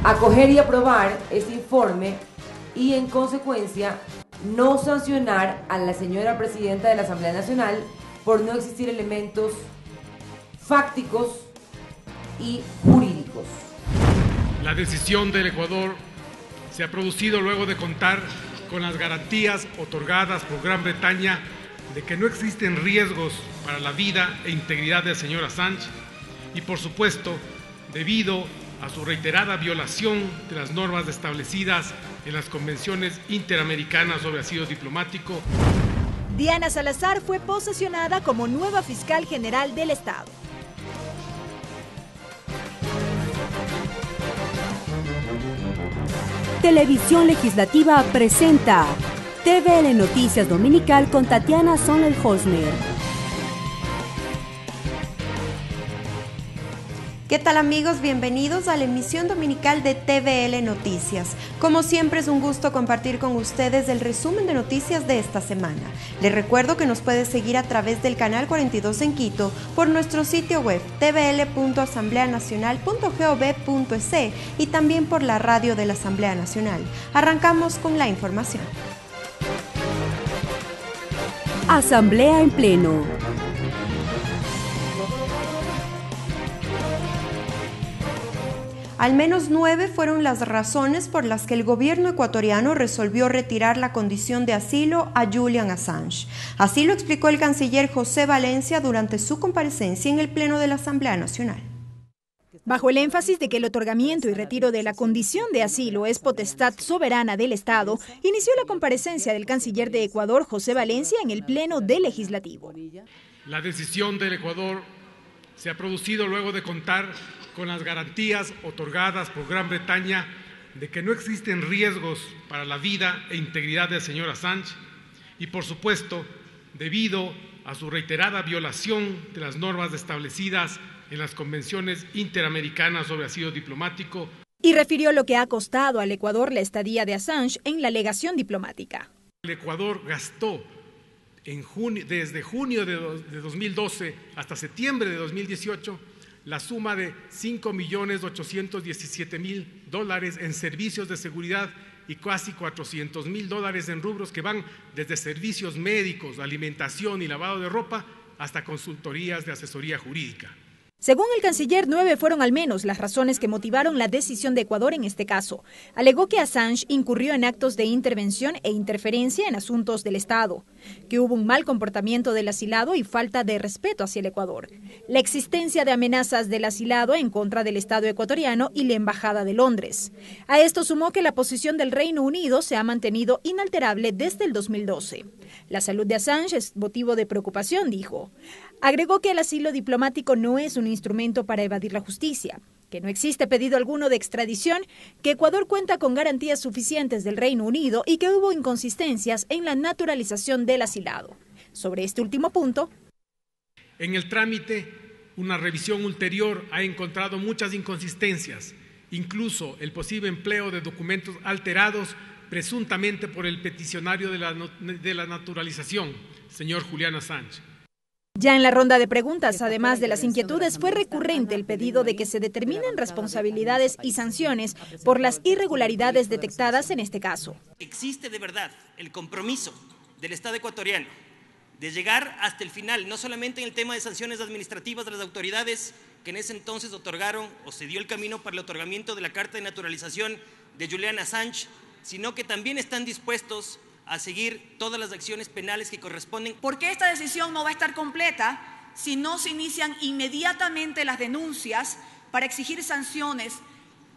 acoger y aprobar este informe y en consecuencia no sancionar a la señora presidenta de la Asamblea Nacional por no existir elementos fácticos y jurídicos. La decisión del Ecuador se ha producido luego de contar con las garantías otorgadas por Gran Bretaña de que no existen riesgos para la vida e integridad del señor Assange y, por supuesto, debido a su reiterada violación de las normas establecidas en las convenciones interamericanas sobre asilo diplomático. Diana Salazar fue posesionada como nueva fiscal general del Estado. Televisión Legislativa presenta TVL Noticias Dominical con Tatiana Sonel-Hosner. ¿Qué tal, amigos? Bienvenidos a la emisión dominical de TVL Noticias. Como siempre, es un gusto compartir con ustedes el resumen de noticias de esta semana. Les recuerdo que nos puede seguir a través del canal 42 en Quito, por nuestro sitio web tvl.asambleanacional.gov.es y también por la radio de la Asamblea Nacional. Arrancamos con la información. Asamblea en pleno. Al menos 9 fueron las razones por las que el gobierno ecuatoriano resolvió retirar la condición de asilo a Julian Assange. Así lo explicó el canciller José Valencia durante su comparecencia en el Pleno de la Asamblea Nacional. Bajo el énfasis de que el otorgamiento y retiro de la condición de asilo es potestad soberana del Estado, inició la comparecencia del canciller de Ecuador, José Valencia, en el Pleno del Legislativo. La decisión del Ecuador se ha producido luego de contar con las garantías otorgadas por Gran Bretaña de que no existen riesgos para la vida e integridad del señor Assange y, por supuesto, debido a su reiterada violación de las normas establecidas en las convenciones interamericanas sobre asilo diplomático. Y refirió lo que ha costado al Ecuador la estadía de Assange en la legación diplomática. El Ecuador gastó desde junio de 2012 hasta septiembre de 2018 la suma de $5.817.000 en servicios de seguridad y casi $400.000 en rubros que van desde servicios médicos, alimentación y lavado de ropa hasta consultorías de asesoría jurídica. Según el canciller, 9 fueron al menos las razones que motivaron la decisión de Ecuador en este caso. Alegó que Assange incurrió en actos de intervención e interferencia en asuntos del Estado, que hubo un mal comportamiento del asilado y falta de respeto hacia el Ecuador, la existencia de amenazas del asilado en contra del Estado ecuatoriano y la Embajada de Londres. A esto sumó que la posición del Reino Unido se ha mantenido inalterable desde el 2012. La salud de Assange es motivo de preocupación, dijo. Agregó que el asilo diplomático no es un instrumento para evadir la justicia, que no existe pedido alguno de extradición, que Ecuador cuenta con garantías suficientes del Reino Unido y que hubo inconsistencias en la naturalización del asilado. Sobre este último punto, en el trámite, una revisión ulterior ha encontrado muchas inconsistencias, incluso el posible empleo de documentos alterados presuntamente por el peticionario de la naturalización, señor Julian Assange. Ya en la ronda de preguntas, además de las inquietudes, fue recurrente el pedido de que se determinen responsabilidades y sanciones por las irregularidades detectadas en este caso. ¿Existe de verdad el compromiso del Estado ecuatoriano de llegar hasta el final, no solamente en el tema de sanciones administrativas de las autoridades que en ese entonces otorgaron o se dio el camino para el otorgamiento de la carta de naturalización de Julian Assange, sino que también están dispuestos a seguir todas las acciones penales que corresponden? Porque esta decisión no va a estar completa si no se inician inmediatamente las denuncias para exigir sanciones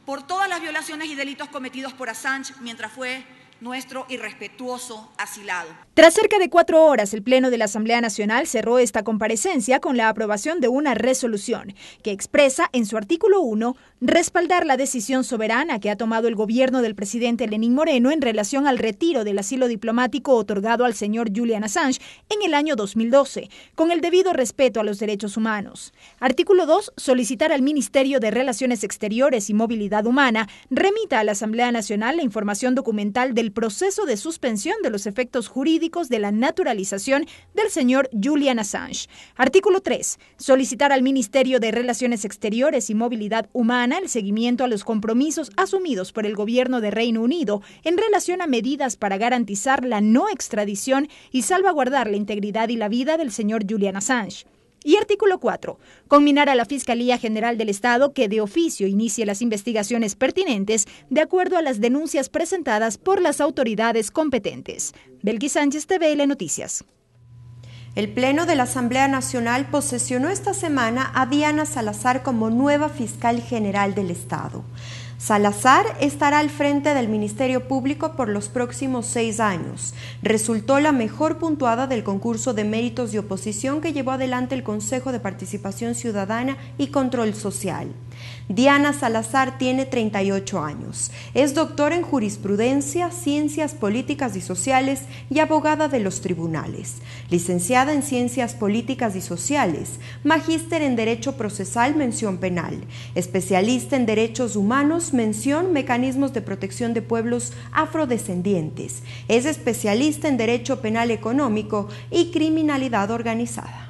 por todas las violaciones y delitos cometidos por Assange mientras fue nuestro irrespetuoso asilado. Tras cerca de 4 horas, el Pleno de la Asamblea Nacional cerró esta comparecencia con la aprobación de una resolución que expresa en su artículo 1 respaldar la decisión soberana que ha tomado el gobierno del presidente Lenín Moreno en relación al retiro del asilo diplomático otorgado al señor Julian Assange en el año 2012, con el debido respeto a los derechos humanos. Artículo 2. Solicitar al Ministerio de Relaciones Exteriores y Movilidad Humana remita a la Asamblea Nacional la información documental del el proceso de suspensión de los efectos jurídicos de la naturalización del señor Julian Assange. Artículo 3. Solicitar al Ministerio de Relaciones Exteriores y Movilidad Humana el seguimiento a los compromisos asumidos por el gobierno de Reino Unido en relación a medidas para garantizar la no extradición y salvaguardar la integridad y la vida del señor Julian Assange. Y artículo 4. Conminar a la Fiscalía General del Estado que de oficio inicie las investigaciones pertinentes de acuerdo a las denuncias presentadas por las autoridades competentes. Belkis Sánchez, TVL Noticias. El Pleno de la Asamblea Nacional posesionó esta semana a Diana Salazar como nueva fiscal general del Estado. Salazar estará al frente del Ministerio Público por los próximos 6 años. Resultó la mejor puntuada del concurso de méritos de oposición que llevó adelante el Consejo de Participación Ciudadana y Control Social. Diana Salazar tiene 38 años. Es doctora en jurisprudencia, ciencias políticas y sociales y abogada de los tribunales. Licenciada en ciencias políticas y sociales, magíster en derecho procesal, mención penal, especialista en derechos humanos, mención mecanismos de protección de pueblos afrodescendientes. Es especialista en derecho penal económico y criminalidad organizada.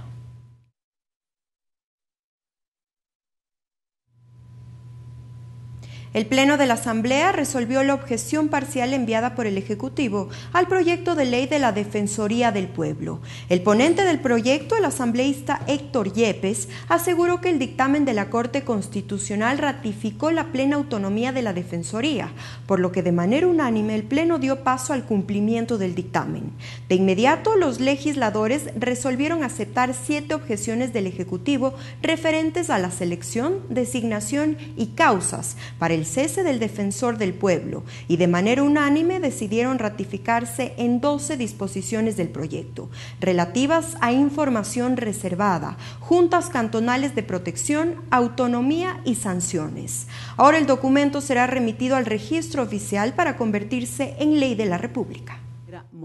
El Pleno de la Asamblea resolvió la objeción parcial enviada por el Ejecutivo al proyecto de ley de la Defensoría del Pueblo. El ponente del proyecto, el asambleísta Héctor Yepes, aseguró que el dictamen de la Corte Constitucional ratificó la plena autonomía de la Defensoría, por lo que de manera unánime el Pleno dio paso al cumplimiento del dictamen. De inmediato, los legisladores resolvieron aceptar 7 objeciones del Ejecutivo referentes a la selección, designación y causas para el cese del defensor del pueblo, y de manera unánime decidieron ratificarse en 12 disposiciones del proyecto, relativas a información reservada, juntas cantonales de protección, autonomía y sanciones. Ahora el documento será remitido al registro oficial para convertirse en ley de la República.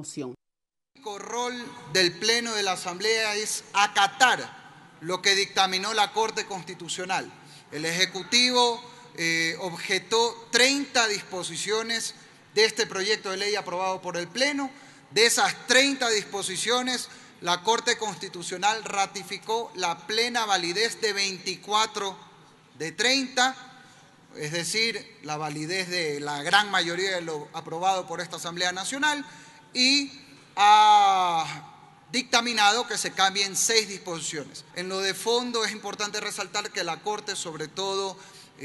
El rol del Pleno de la Asamblea es acatar lo que dictaminó la Corte Constitucional. El Ejecutivo objetó 30 disposiciones de este proyecto de ley aprobado por el Pleno. De esas 30 disposiciones, la Corte Constitucional ratificó la plena validez de 24 de 30, es decir, la validez de la gran mayoría de lo aprobado por esta Asamblea Nacional, y ha dictaminado que se cambien 6 disposiciones. En lo de fondo es importante resaltar que la Corte, sobre todo,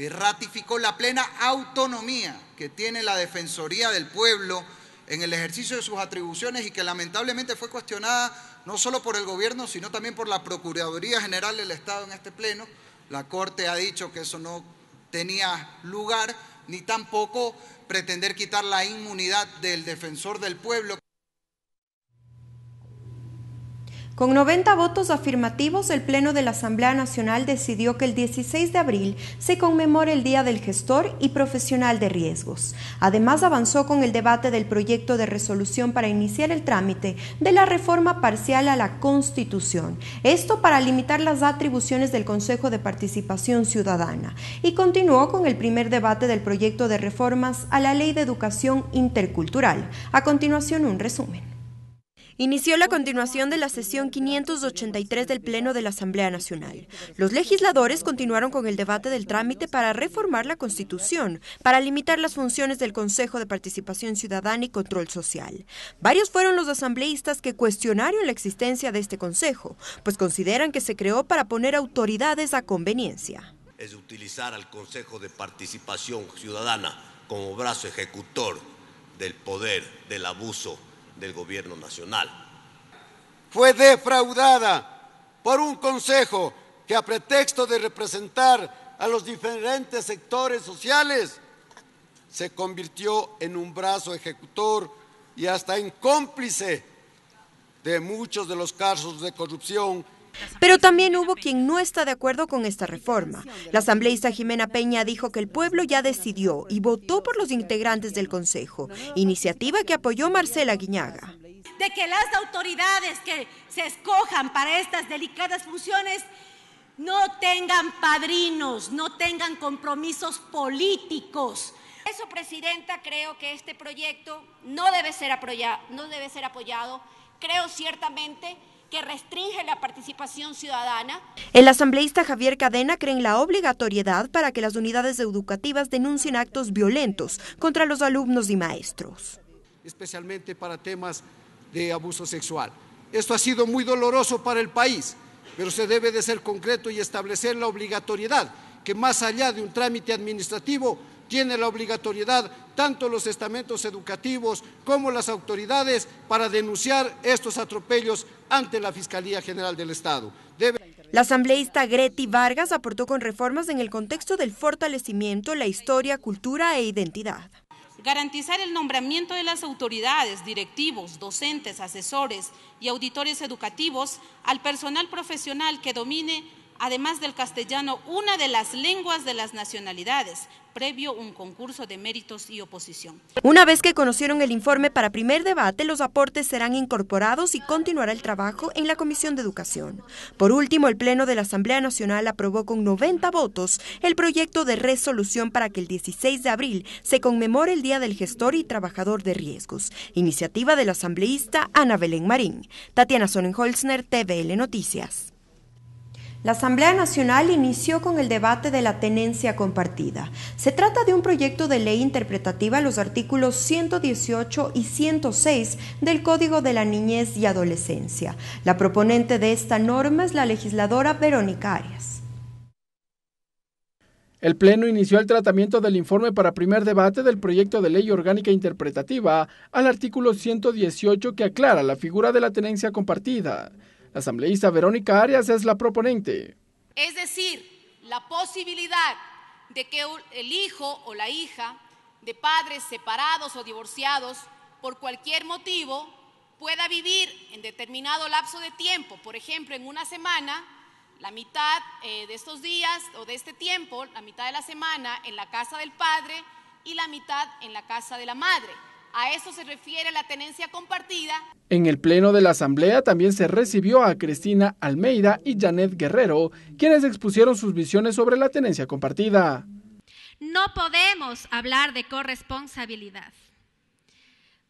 ratificó la plena autonomía que tiene la Defensoría del Pueblo en el ejercicio de sus atribuciones y que lamentablemente fue cuestionada no solo por el gobierno, sino también por la Procuraduría General del Estado en este Pleno. La Corte ha dicho que eso no tenía lugar, ni tampoco pretender quitar la inmunidad del Defensor del Pueblo. Con 90 votos afirmativos, el Pleno de la Asamblea Nacional decidió que el 16 de abril se conmemore el Día del Gestor y Profesional de Riesgos. Además, avanzó con el debate del proyecto de resolución para iniciar el trámite de la reforma parcial a la Constitución, esto para limitar las atribuciones del Consejo de Participación Ciudadana, y continuó con el primer debate del proyecto de reformas a la Ley de Educación Intercultural. A continuación, un resumen. Inició la continuación de la sesión 583 del Pleno de la Asamblea Nacional. Los legisladores continuaron con el debate del trámite para reformar la Constitución, para limitar las funciones del Consejo de Participación Ciudadana y Control Social. Varios fueron los asambleístas que cuestionaron la existencia de este Consejo, pues consideran que se creó para poner autoridades a conveniencia. Es utilizar al Consejo de Participación Ciudadana como brazo ejecutor del poder, del abuso del gobierno nacional. Fue defraudada por un consejo que, a pretexto de representar a los diferentes sectores sociales, se convirtió en un brazo ejecutor y hasta en cómplice de muchos de los casos de corrupción. Pero también hubo quien no está de acuerdo con esta reforma. La asambleísta Jimena Peña dijo que el pueblo ya decidió y votó por los integrantes del Consejo, iniciativa que apoyó Marcela Guiñaga. De que las autoridades que se escojan para estas delicadas funciones no tengan padrinos, no tengan compromisos políticos, Por eso, Presidenta, creo que este proyecto no debe ser apoyado. Creo ciertamente que restringe la participación ciudadana. El asambleísta Javier Cadena cree en la obligatoriedad para que las unidades educativas denuncien actos violentos contra los alumnos y maestros. Especialmente para temas de abuso sexual. Esto ha sido muy doloroso para el país, pero se debe de ser concreto y establecer la obligatoriedad, que más allá de un trámite administrativo, tiene la obligatoriedad tanto los estamentos educativos como las autoridades para denunciar estos atropellos ante la Fiscalía General del Estado. La asambleísta Greti Vargas aportó con reformas en el contexto del fortalecimiento, la historia, cultura e identidad. Garantizar el nombramiento de las autoridades, directivos, docentes, asesores y auditores educativos al personal profesional que domine, además del castellano, una de las lenguas de las nacionalidades, previo un concurso de méritos y oposición. Una vez que conocieron el informe para primer debate, los aportes serán incorporados y continuará el trabajo en la Comisión de Educación. Por último, el Pleno de la Asamblea Nacional aprobó con 90 votos el proyecto de resolución para que el 16 de abril se conmemore el Día del Gestor y Trabajador de Riesgos, iniciativa del asambleísta Ana Belén Marín. Tatiana Sonnenholzner, TVL Noticias. La Asamblea Nacional inició con el debate de la tenencia compartida. Se trata de un proyecto de ley interpretativa a los artículos 118 y 106 del Código de la Niñez y Adolescencia. La proponente de esta norma es la legisladora Verónica Arias. El Pleno inició el tratamiento del informe para primer debate del proyecto de ley orgánica interpretativa al artículo 118 que aclara la figura de la tenencia compartida. La asambleísta Verónica Arias es la proponente. Es decir, la posibilidad de que el hijo o la hija de padres separados o divorciados por cualquier motivo pueda vivir en determinado lapso de tiempo, por ejemplo, en una semana, la mitad de estos días o de este tiempo, la mitad de la semana en la casa del padre y la mitad en la casa de la madre. A eso se refiere la tenencia compartida. En el Pleno de la Asamblea también se recibió a Cristina Almeida y Janet Guerrero, quienes expusieron sus visiones sobre la tenencia compartida. No podemos hablar de corresponsabilidad,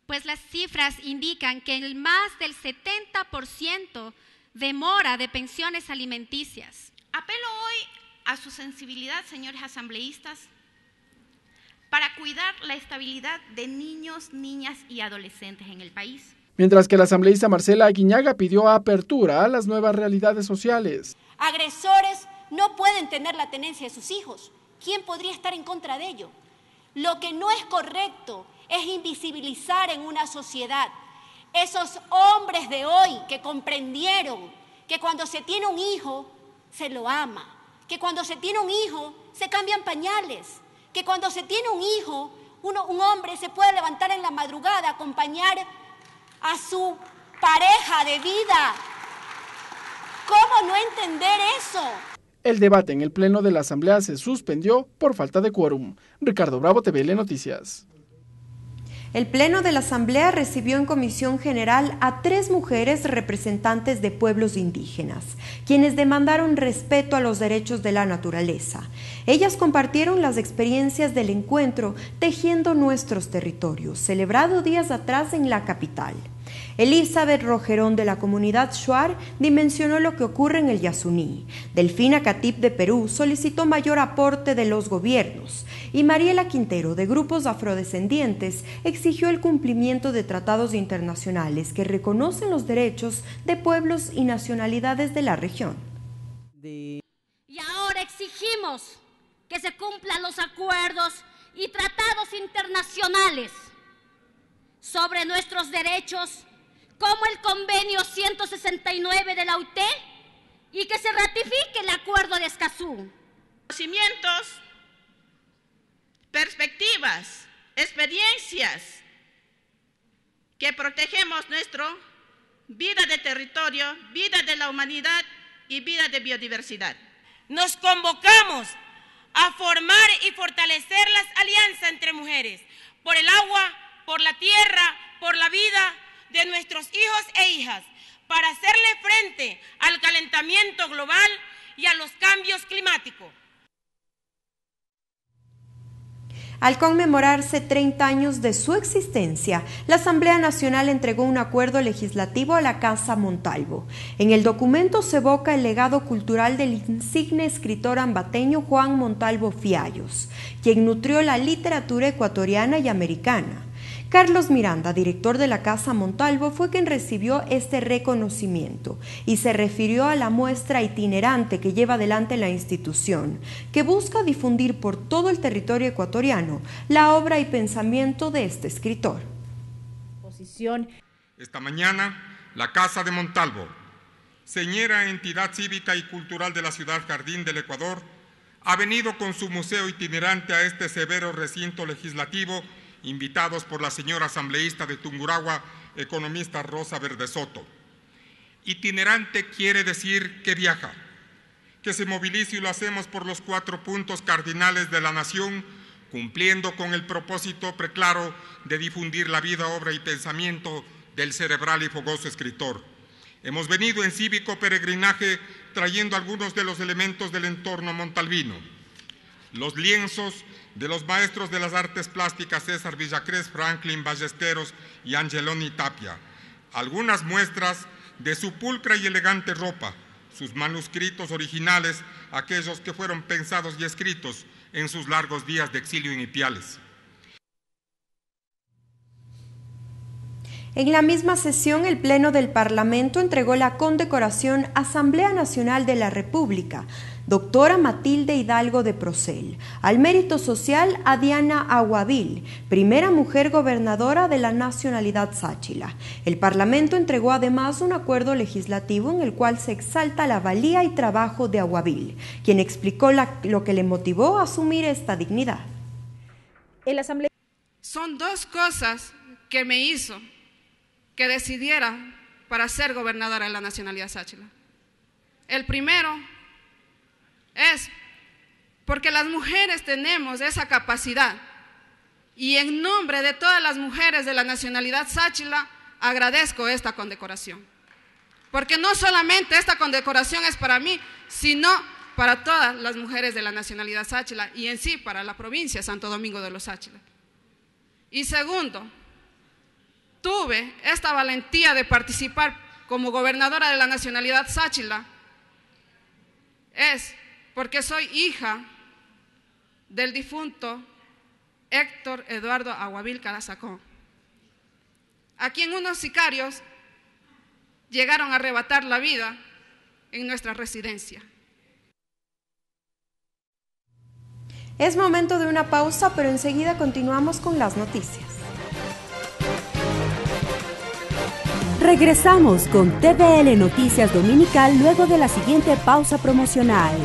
pues las cifras indican que el más del 70% demora de pensiones alimenticias. Apelo hoy a su sensibilidad, señores asambleístas, para cuidar la estabilidad de niños, niñas y adolescentes en el país. Mientras que la asambleísta Marcela Aguiñaga pidió apertura a las nuevas realidades sociales. Agresores no pueden tener la tenencia de sus hijos. ¿Quién podría estar en contra de ello? Lo que no es correcto es invisibilizar en una sociedad esos hombres de hoy que comprendieron que cuando se tiene un hijo se lo ama, que cuando se tiene un hijo se cambian pañales, que cuando se tiene un hijo, un hombre se puede levantar en la madrugada, acompañar a su pareja de vida. ¿Cómo no entender eso? El debate en el Pleno de la Asamblea se suspendió por falta de quórum. Ricardo Bravo, TVL Noticias. El Pleno de la Asamblea recibió en comisión general a 3 mujeres representantes de pueblos indígenas, quienes demandaron respeto a los derechos de la naturaleza. Ellas compartieron las experiencias del encuentro Tejiendo Nuestros Territorios, celebrado días atrás en la capital. Elizabeth Rojerón, de la comunidad Shuar, dimensionó lo que ocurre en el Yasuní. Delfina Catip, de Perú, solicitó mayor aporte de los gobiernos. Y Mariela Quintero, de grupos afrodescendientes, exigió el cumplimiento de tratados internacionales que reconocen los derechos de pueblos y nacionalidades de la región. Y ahora exigimos que se cumplan los acuerdos y tratados internacionales sobre nuestros derechos, como el Convenio 169 de la OIT, y que se ratifique el Acuerdo de Escazú. Conocimientos, perspectivas, experiencias, que protegemos nuestra vida de territorio, vida de la humanidad y vida de biodiversidad. Nos convocamos a formar y fortalecer las alianzas entre mujeres, por el agua, por la tierra, por la vida de nuestros hijos e hijas, para hacerle frente al calentamiento global y a los cambios climáticos. Al conmemorarse 30 años de su existencia, la Asamblea Nacional entregó un acuerdo legislativo a la Casa Montalvo. En el documento se evoca el legado cultural del insigne escritor ambateño Juan Montalvo Fiallos, quien nutrió la literatura ecuatoriana y americana. Carlos Miranda, director de la Casa Montalvo, fue quien recibió este reconocimiento y se refirió a la muestra itinerante que lleva adelante la institución, que busca difundir por todo el territorio ecuatoriano la obra y pensamiento de este escritor. Esta mañana, la Casa de Montalvo, señera entidad cívica y cultural de la ciudad Jardín del Ecuador, ha venido con su museo itinerante a este severo recinto legislativo, invitados por la señora asambleísta de Tungurahua, economista Rosa Verde Soto. Itinerante quiere decir que viaja, que se moviliza y lo hacemos por los 4 puntos cardinales de la nación, cumpliendo con el propósito preclaro de difundir la vida, obra y pensamiento del cerebral y fogoso escritor. Hemos venido en cívico peregrinaje trayendo algunos de los elementos del entorno montalvino. Los lienzos de los maestros de las artes plásticas César Villacrés, Franklin Ballesteros y Angeloni Tapia, algunas muestras de su pulcra y elegante ropa, sus manuscritos originales, aquellos que fueron pensados y escritos en sus largos días de exilio en Ipiales. En la misma sesión, el Pleno del Parlamento entregó la condecoración Asamblea Nacional de la República, doctora Matilde Hidalgo de Procel, al mérito social a Diana Aguavil, primera mujer gobernadora de la nacionalidad sáchila. El Parlamento entregó además un acuerdo legislativo en el cual se exalta la valía y trabajo de Aguavil, quien explicó lo que le motivó a asumir esta dignidad. Son 2 cosas que me hizo que decidiera para ser gobernadora de la nacionalidad sáchila. El primero es porque las mujeres tenemos esa capacidad y en nombre de todas las mujeres de la nacionalidad sáchila agradezco esta condecoración, porque no solamente esta condecoración es para mí, sino para todas las mujeres de la nacionalidad sáchila y en sí para la provincia de Santo Domingo de los Sáchila. Y segundo, tuve esta valentía de participar como gobernadora de la nacionalidad sáchila es porque soy hija del difunto Héctor Eduardo Aguavil Carazacón, a quien unos sicarios llegaron a arrebatar la vida en nuestra residencia. Es momento de una pausa, pero enseguida continuamos con las noticias. Regresamos con TVL Noticias Dominical luego de la siguiente pausa promocional.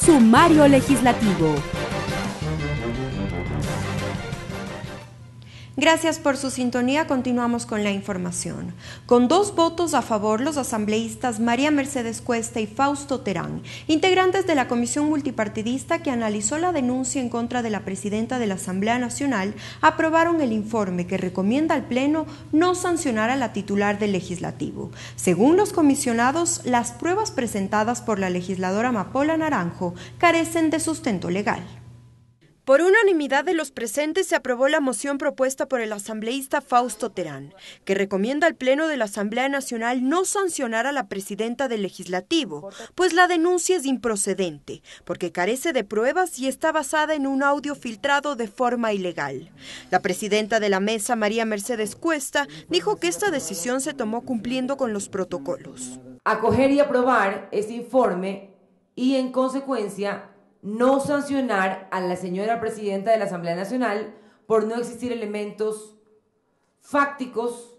Sumario legislativo. Gracias por su sintonía. Continuamos con la información. Con 2 votos a favor, los asambleístas María Mercedes Cuesta y Fausto Terán, integrantes de la comisión multipartidista que analizó la denuncia en contra de la presidenta de la Asamblea Nacional, aprobaron el informe que recomienda al Pleno no sancionar a la titular del Legislativo. Según los comisionados, las pruebas presentadas por la legisladora Amapola Naranjo carecen de sustento legal. Por unanimidad de los presentes se aprobó la moción propuesta por el asambleísta Fausto Terán, que recomienda al Pleno de la Asamblea Nacional no sancionar a la presidenta del Legislativo, pues la denuncia es improcedente, porque carece de pruebas y está basada en un audio filtrado de forma ilegal. La presidenta de la mesa, María Mercedes Cuesta, dijo que esta decisión se tomó cumpliendo con los protocolos. Acoger y aprobar este informe y, en consecuencia, no sancionar a la señora presidenta de la Asamblea Nacional por no existir elementos fácticos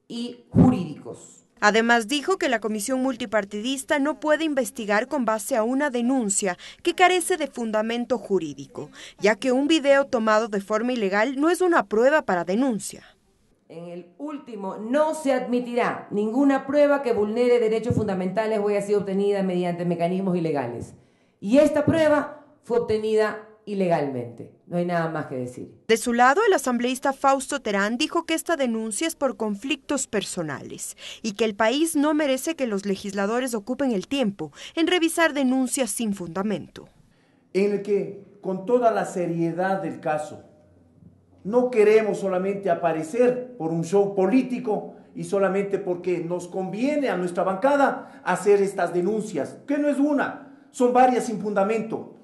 y jurídicos. Además dijo que la comisión multipartidista no puede investigar con base a una denuncia que carece de fundamento jurídico, ya que un video tomado de forma ilegal no es una prueba para denuncia. en el último, no se admitirá ninguna prueba que vulnere derechos fundamentales o haya sido obtenida mediante mecanismos ilegales. Y esta prueba fue obtenida ilegalmente. No hay nada más que decir. De su lado, el asambleísta Fausto Terán dijo que esta denuncia es por conflictos personales y que el país no merece que los legisladores ocupen el tiempo en revisar denuncias sin fundamento. En el que, con toda la seriedad del caso, no queremos solamente aparecer por un show político y solamente porque nos conviene a nuestra bancada hacer estas denuncias, que no es una, son varias sin fundamento.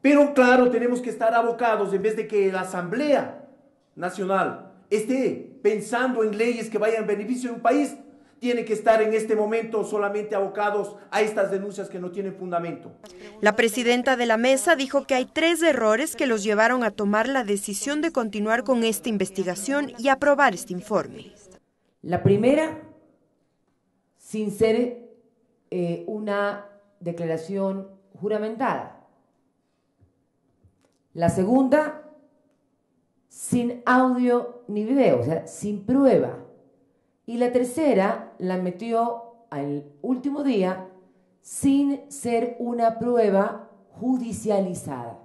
Pero claro, tenemos que estar abocados, en vez de que la Asamblea Nacional esté pensando en leyes que vayan en beneficio de un país, tiene que estar en este momento solamente abocados a estas denuncias que no tienen fundamento. La presidenta de la mesa dijo que hay 3 errores que los llevaron a tomar la decisión de continuar con esta investigación y aprobar este informe. La primera, sin ser una declaración juramentada. La segunda, sin audio ni video, o sea, sin prueba. Y la tercera la metió al último día sin ser una prueba judicializada.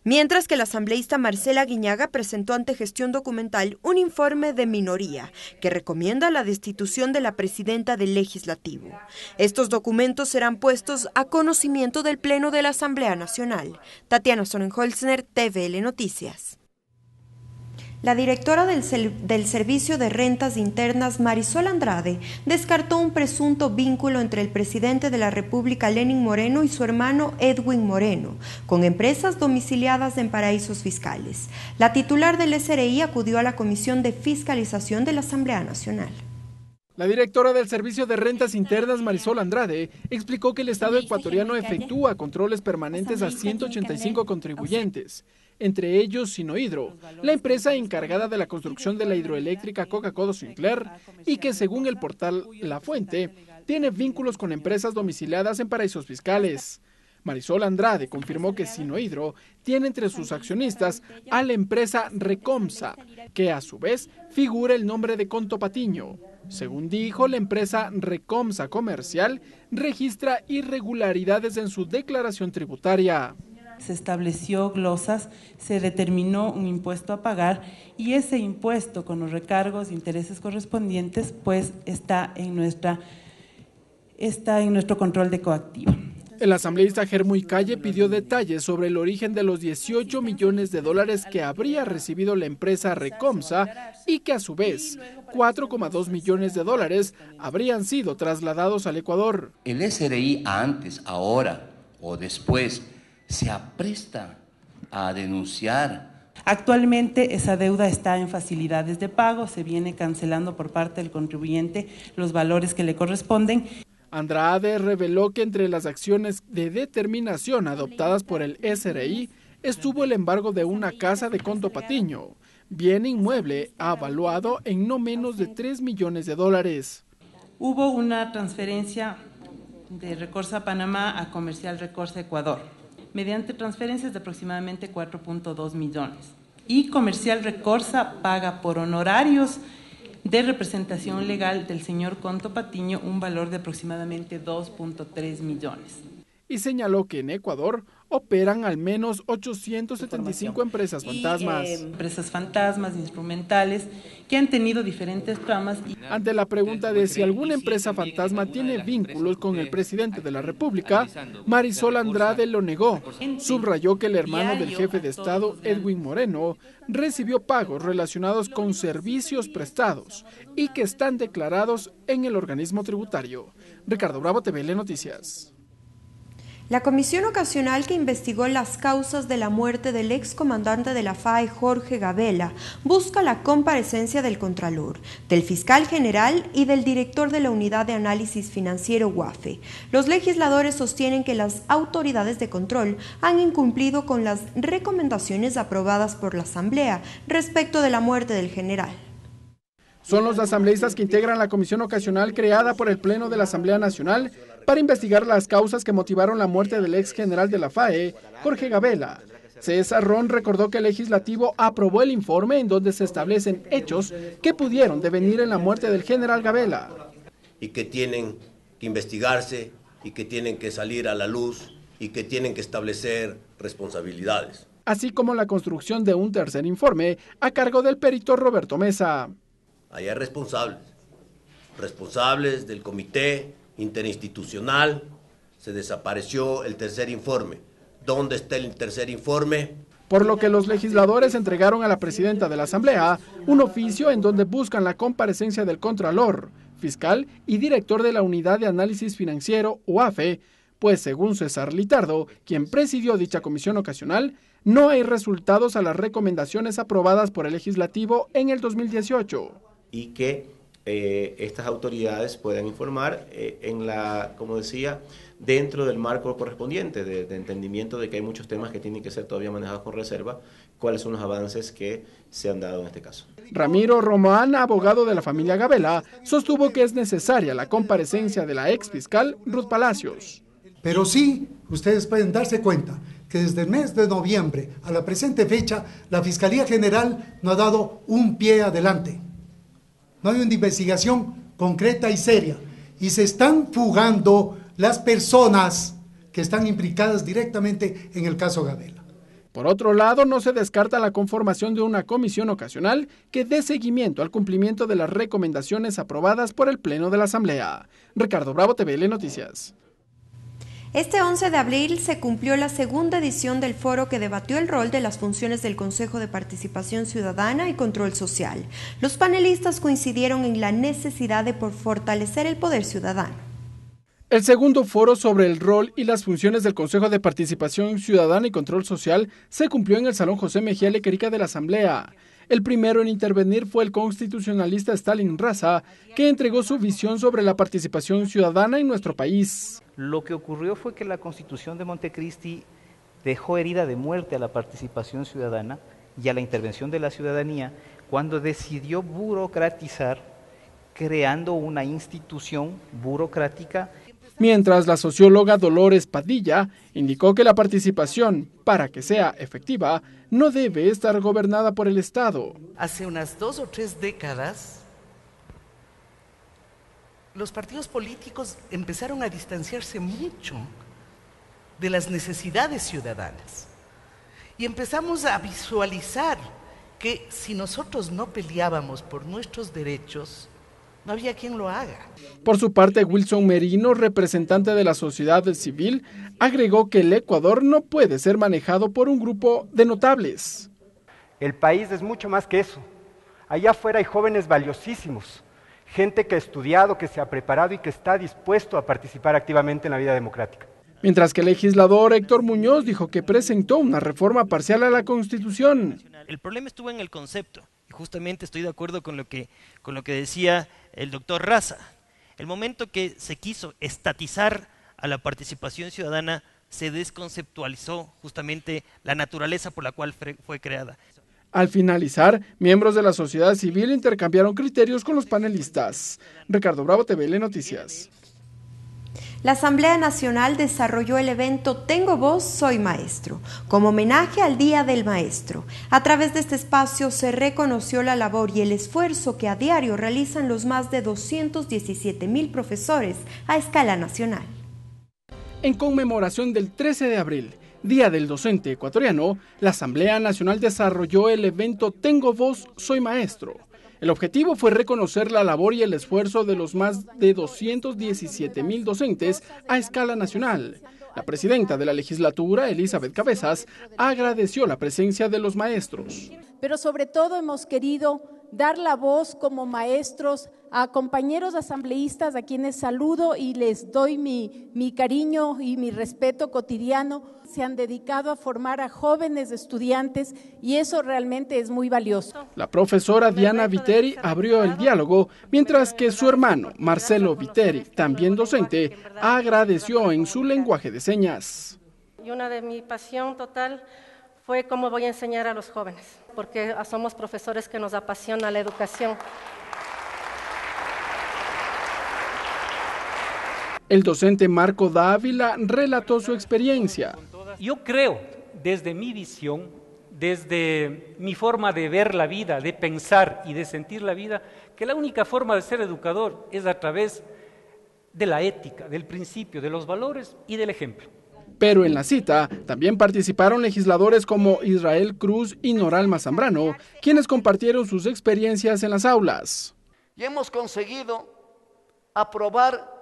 Mientras que la asambleísta Marcela Guiñaga presentó ante Gestión Documental un informe de minoría que recomienda la destitución de la presidenta del Legislativo. Estos documentos serán puestos a conocimiento del Pleno de la Asamblea Nacional. Tatiana Sonnenholzner, TVL Noticias. La directora del Servicio de Rentas Internas, Marisol Andrade, descartó un presunto vínculo entre el presidente de la República, Lenín Moreno, y su hermano Edwin Moreno, con empresas domiciliadas en paraísos fiscales. La titular del SRI acudió a la Comisión de Fiscalización de la Asamblea Nacional. La directora del Servicio de Rentas Internas, Marisol Andrade, explicó que el Estado ecuatoriano efectúa controles permanentes a 185 contribuyentes, entre ellos Sinohidro, la empresa encargada de la construcción de la hidroeléctrica Coca-Cola Sinclair, y que según el portal La Fuente, tiene vínculos con empresas domiciliadas en paraísos fiscales. Marisol Andrade confirmó que Sinohidro tiene entre sus accionistas a la empresa Recomsa, que a su vez figura el nombre de Conto Patiño. Según dijo, la empresa Recomsa Comercial registra irregularidades en su declaración tributaria. Se estableció glosas, se determinó un impuesto a pagar y ese impuesto con los recargos e intereses correspondientes pues está en nuestro control de coactiva. El asambleísta Germuy Calle pidió detalles sobre el origen de los 18 millones de dólares que habría recibido la empresa Recomsa y que a su vez 4,2 millones de dólares habrían sido trasladados al Ecuador. El SRI antes, ahora o después se apresta a denunciar. Actualmente esa deuda está en facilidades de pago, se viene cancelando por parte del contribuyente los valores que le corresponden. Andrade reveló que entre las acciones de determinación adoptadas por el SRI estuvo el embargo de una casa de Conto Patiño, bien inmueble avaluado en no menos de 3 millones de dólares. Hubo una transferencia de Recorsa Panamá a Comercial Recorsa Ecuador, mediante transferencias de aproximadamente 4.2 millones. Y Comercial Recorsa paga por honorarios de representación legal del señor Conto Patiño un valor de aproximadamente 2.3 millones. Y señaló que en Ecuador operan al menos 875 empresas fantasmas. Empresas fantasmas, instrumentales, que han tenido diferentes tramas. Ante la pregunta de si alguna empresa fantasma tiene vínculos con el presidente de la República, Marisol Andrade lo negó. Subrayó que el hermano del jefe de Estado, Edwin Moreno, recibió pagos relacionados con servicios prestados y que están declarados en el organismo tributario. Ricardo Bravo, TVL Noticias. La comisión ocasional que investigó las causas de la muerte del excomandante de la FAE, Jorge Gabela, busca la comparecencia del Contralor, del Fiscal General y del director de la Unidad de Análisis Financiero UAFE. Los legisladores sostienen que las autoridades de control han incumplido con las recomendaciones aprobadas por la Asamblea respecto de la muerte del general. Son los asambleístas que integran la comisión ocasional creada por el Pleno de la Asamblea Nacional para investigar las causas que motivaron la muerte del ex general de la FAE, Jorge Gabela. César Ron recordó que el legislativo aprobó el informe en donde se establecen hechos que pudieron devenir en la muerte del general Gabela. Y que tienen que investigarse y que tienen que salir a la luz y que tienen que establecer responsabilidades. Así como la construcción de un tercer informe a cargo del perito Roberto Mesa. Hay responsables del comité interinstitucional. Se desapareció el tercer informe. ¿Dónde está el tercer informe? Por lo que los legisladores entregaron a la presidenta de la Asamblea un oficio en donde buscan la comparecencia del Contralor, fiscal y director de la Unidad de Análisis Financiero, UAFE, pues según César Litardo, quien presidió dicha comisión ocasional, no hay resultados a las recomendaciones aprobadas por el legislativo en el 2018. Y que estas autoridades puedan informar como decía, dentro del marco correspondiente de entendimiento de que hay muchos temas que tienen que ser todavía manejados con reserva, cuáles son los avances que se han dado en este caso. Ramiro Román, abogado de la familia Gabela, sostuvo que es necesaria la comparecencia de la ex fiscal Ruth Palacios. Pero sí, ustedes pueden darse cuenta que desde el mes de noviembre a la presente fecha, la Fiscalía General no ha dado un pie adelante. No hay una investigación concreta y seria. Y se están fugando las personas que están implicadas directamente en el caso Gabela. Por otro lado, no se descarta la conformación de una comisión ocasional que dé seguimiento al cumplimiento de las recomendaciones aprobadas por el Pleno de la Asamblea. Ricardo Bravo, TVL Noticias. Este 11 de abril se cumplió la segunda edición del foro que debatió el rol de las funciones del Consejo de Participación Ciudadana y Control Social. Los panelistas coincidieron en la necesidad de fortalecer el poder ciudadano. El segundo foro sobre el rol y las funciones del Consejo de Participación Ciudadana y Control Social se cumplió en el Salón José Mejía Lequerica de la Asamblea. El primero en intervenir fue el constitucionalista Stalin Raza, que entregó su visión sobre la participación ciudadana en nuestro país. Lo que ocurrió fue que la Constitución de Montecristi dejó herida de muerte a la participación ciudadana y a la intervención de la ciudadanía cuando decidió burocratizar, creando una institución burocrática. Mientras la socióloga Dolores Padilla indicó que la participación, para que sea efectiva, no debe estar gobernada por el Estado. Hace unas 2 o 3 décadas, los partidos políticos empezaron a distanciarse mucho de las necesidades ciudadanas. Y empezamos a visualizar que si nosotros no peleábamos por nuestros derechos, no había quien lo haga. Por su parte, Wilson Merino, representante de la sociedad civil, agregó que el Ecuador no puede ser manejado por un grupo de notables. El país es mucho más que eso. Allá afuera hay jóvenes valiosísimos, gente que ha estudiado, que se ha preparado y que está dispuesto a participar activamente en la vida democrática. Mientras que el legislador Héctor Muñoz dijo que presentó una reforma parcial a la Constitución. El problema estuvo en el concepto. Justamente estoy de acuerdo con lo que decía el doctor Raza. El momento que se quiso estatizar a la participación ciudadana, se desconceptualizó justamente la naturaleza por la cual fue creada. Al finalizar, miembros de la sociedad civil intercambiaron criterios con los panelistas. Ricardo Bravo, TVL Noticias. La Asamblea Nacional desarrolló el evento Tengo Voz, Soy Maestro, como homenaje al Día del Maestro. A través de este espacio se reconoció la labor y el esfuerzo que a diario realizan los más de 217,000 profesores a escala nacional. En conmemoración del 13 de abril, Día del Docente Ecuatoriano, la Asamblea Nacional desarrolló el evento Tengo Voz, Soy Maestro. El objetivo fue reconocer la labor y el esfuerzo de los más de 217,000 docentes a escala nacional. La presidenta de la legislatura, Elizabeth Cabezas, agradeció la presencia de los maestros. Pero sobre todo hemos querido dar la voz como maestros a compañeros asambleístas a quienes saludo y les doy mi cariño y mi respeto cotidiano. Se han dedicado a formar a jóvenes estudiantes y eso realmente es muy valioso. La profesora Diana Viteri abrió el diálogo, mientras que su hermano, Marcelo Viteri, también docente, agradeció en su lenguaje de señas. Y una de mi pasión total fue cómo voy a enseñar a los jóvenes, porque somos profesores que nos apasiona la educación. El docente Marco Dávila relató su experiencia. Yo creo desde mi visión, desde mi forma de ver la vida, de pensar y de sentir la vida, que la única forma de ser educador es a través de la ética, del principio, de los valores y del ejemplo. Pero en la cita también participaron legisladores como Israel Cruz y Noralma Zambrano, quienes compartieron sus experiencias en las aulas. Y hemos conseguido aprobar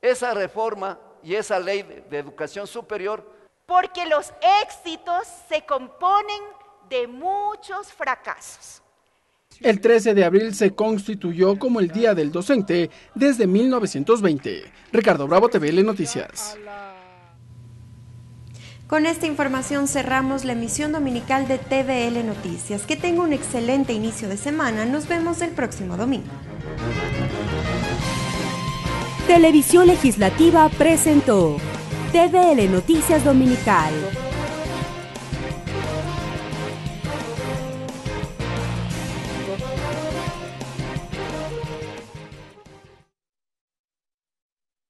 esa reforma y esa ley de educación superior. Porque los éxitos se componen de muchos fracasos. El 13 de abril se constituyó como el Día del Docente desde 1920. Ricardo Bravo, TVL Noticias. Con esta información cerramos la emisión dominical de TVL Noticias. Que tenga un excelente inicio de semana. Nos vemos el próximo domingo. Televisión Legislativa presentó TVL Noticias Dominical.